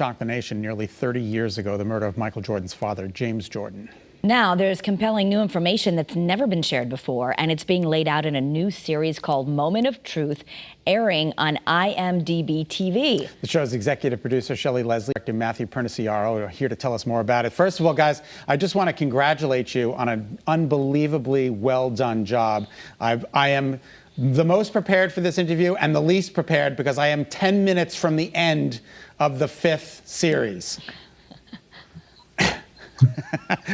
Shocked the nation nearly 30 years ago, the murder of Michael Jordan's father, James Jordan. Now there's compelling new information that's never been shared before, and it's being laid out in a new series called Moment of Truth, airing on IMDB TV. The show's executive producer, Shelly Leslie, director Matthew Perniciaro, are here to tell us more about it. First of all, guys, I just want to congratulate you on an unbelievably well done job. I am the most prepared for this interview and the least prepared because I am 10 minutes from the end of the 5th series.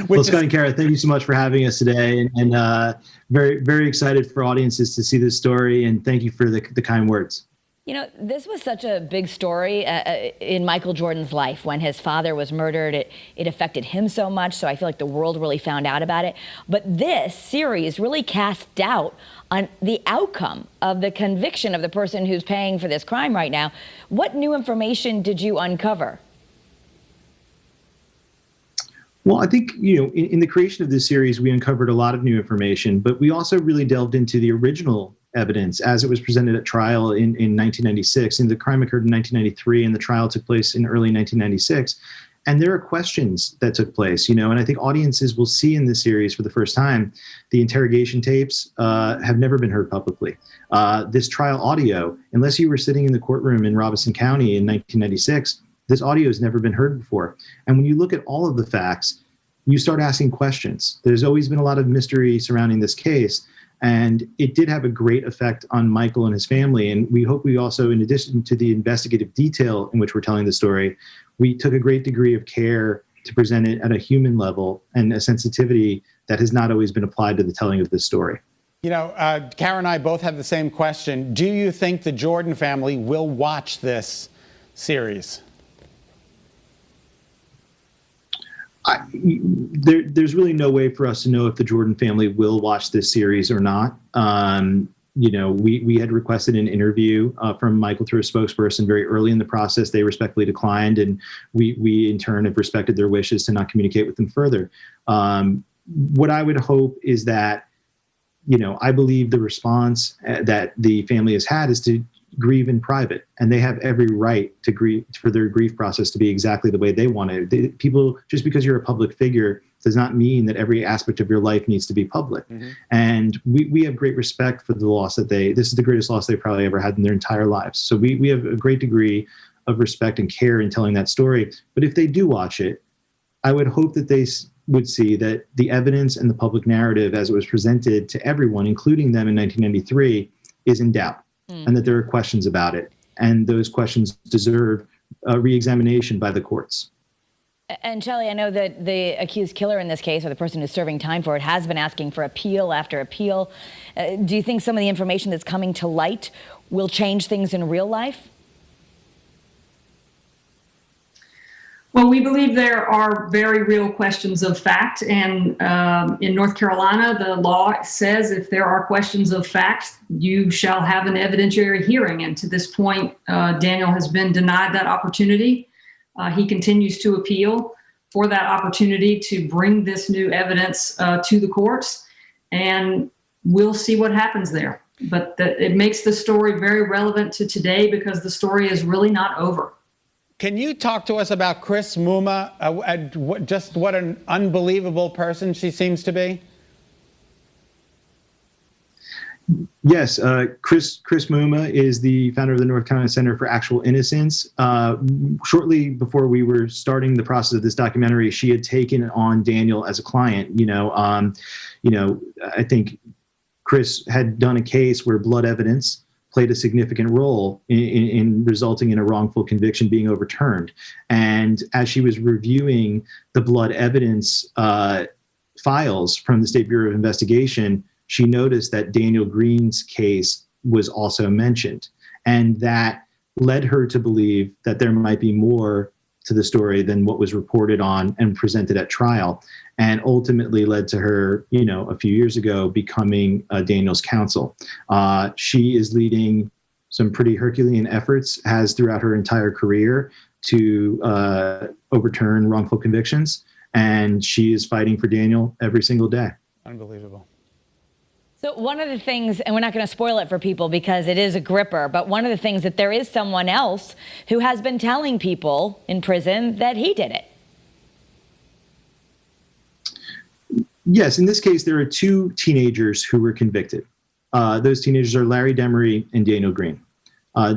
Well, Scott and Kara, thank you so much for having us today, and very, very excited for audiences to see this story, and thank you for the kind words. You know, this was such a big story in Michael Jordan's life. When his father was murdered, it affected him so much, so I feel like the world really found out about it. But this series really cast doubt on the outcome of the conviction of the person who's paying for this crime right now. What new information did you uncover? Well, I think, in the creation of this series, we uncovered a lot of new information, but we also really delved into the original evidence as it was presented at trial in 1996. And the crime occurred in 1993, and the trial took place in early 1996. And there are questions that took place, and I think audiences will see in this series for the first time, the interrogation tapes have never been heard publicly. This trial audio, unless you were sitting in the courtroom in Robeson County in 1996, this audio has never been heard before. And when you look at all of the facts, you start asking questions. There's always been a lot of mystery surrounding this case, and it did have a great effect on Michael and his family. And we hope we also, in addition to the investigative detail in which we're telling the story, we took a great degree of care to present it at a human level and a sensitivity that has not always been applied to the telling of this story. Kara and I both have the same question. Do you think the Jordan family will watch this series? There's really no way for us to know if the Jordan family will watch this series or not. We had requested an interview from Michael through a spokesperson very early in the process. They respectfully declined, and we in turn have respected their wishes to not communicate with them further. What I would hope is that, I believe the response that the family has had is to grieve in private, and they have every right to grieve, for their grief process to be exactly the way they want it. People, just because you're a public figure does not mean that every aspect of your life needs to be public. Mm-hmm. And we have great respect for the loss that this is the greatest loss they've probably ever had in their entire lives. So we have a great degree of respect and care in telling that story. But if they do watch it, I would hope that they would see that the evidence and the public narrative as it was presented to everyone, including them in 1993, is in doubt. And that there are questions about it. And those questions deserve re-examination by the courts. And Shelly, I know that the accused killer in this case, or the person who's serving time for it, has been asking for appeal after appeal. Do you think some of the information that's coming to light will change things in real life? Well, we believe there are very real questions of fact, and in North Carolina, the law says if there are questions of fact, you shall have an evidentiary hearing. And to this point, Daniel has been denied that opportunity. He continues to appeal for that opportunity to bring this new evidence to the courts, and we'll see what happens there. But it makes the story very relevant to today because the story is really not over. Can you talk to us about Chris Mumma, just what an unbelievable person she seems to be? Yes, Chris Mumma is the founder of the North Carolina Center for Actual Innocence. Shortly before we were starting the process of this documentary, she had taken on Daniel as a client. I think Chris had done a case where blood evidence played a significant role in resulting in a wrongful conviction being overturned. And as she was reviewing the blood evidence files from the State Bureau of Investigation, she noticed that Daniel Green's case was also mentioned. And that led her to believe that there might be more to the story than what was reported on and presented at trial, and ultimately led to her, a few years ago, becoming Daniel's counsel. She is leading some pretty Herculean efforts, has throughout her entire career, to overturn wrongful convictions, and she is fighting for Daniel every single day. Unbelievable. So one of the things, and we're not going to spoil it for people because it is a gripper, but one of the things that there is someone else who has been telling people in prison that he did it. Yes, in this case, there are two teenagers who were convicted. Those teenagers are Larry Demery and Daniel Green.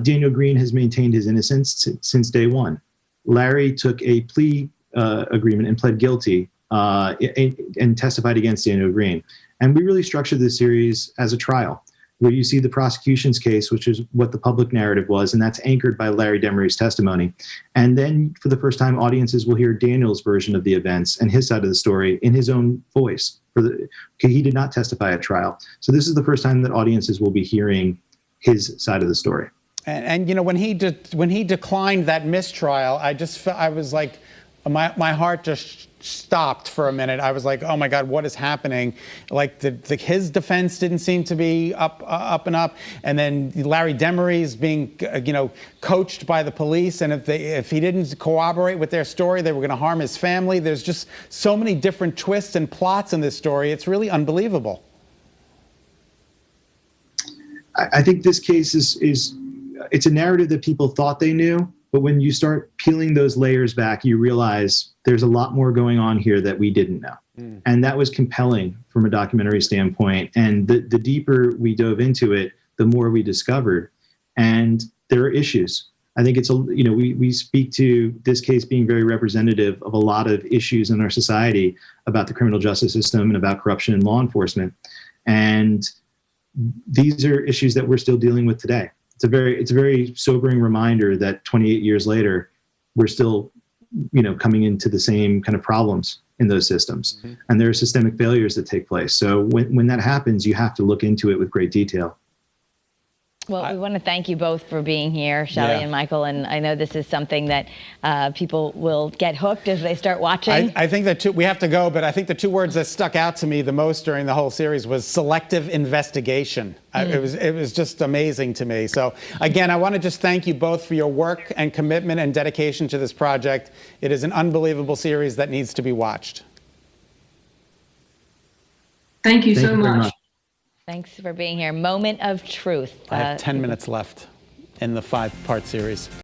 Daniel Green has maintained his innocence since day one. Larry took a plea agreement and pled guilty and testified against Daniel Green. And we really structured this series as a trial, where you see the prosecution's case, which is what the public narrative was, and that's anchored by Larry Demery's testimony. And then for the first time, audiences will hear Daniel's version of the events and his side of the story in his own voice. He did not testify at trial. So this is the first time that audiences will be hearing his side of the story. And you know, when he declined that mistrial, I was like, my heart just stopped for a minute. I was like, oh my God, what is happening? Like his defense didn't seem to be up and up. And then Larry Demery's being, coached by the police. And if he didn't cooperate with their story, they were going to harm his family. There's just so many different twists and plots in this story. It's really unbelievable. I think this case it's a narrative that people thought they knew. But when you start peeling those layers back, you realize there's a lot more going on here that we didn't know. And that was compelling from a documentary standpoint. And the deeper we dove into it, the more we discovered. And there are issues. I think we speak to this case being very representative of a lot of issues in our society about the criminal justice system and about corruption in law enforcement. And these are issues that we're still dealing with today. It's a very sobering reminder that 28 years later, we're still, coming into the same kind of problems in those systems. Mm-hmm. And there are systemic failures that take place. So when that happens, you have to look into it with great detail. Well, we want to thank you both for being here, Shelly and Michael. And I know this is something that people will get hooked as they start watching. I think that we have to go, but I think the two words that stuck out to me the most during the whole series was selective investigation. It was just amazing to me. So again, I want to just thank you both for your work and commitment and dedication to this project. It is an unbelievable series that needs to be watched. Thank you so much. Thanks for being here. Moment of truth. I have 10 minutes left in the 5-part series.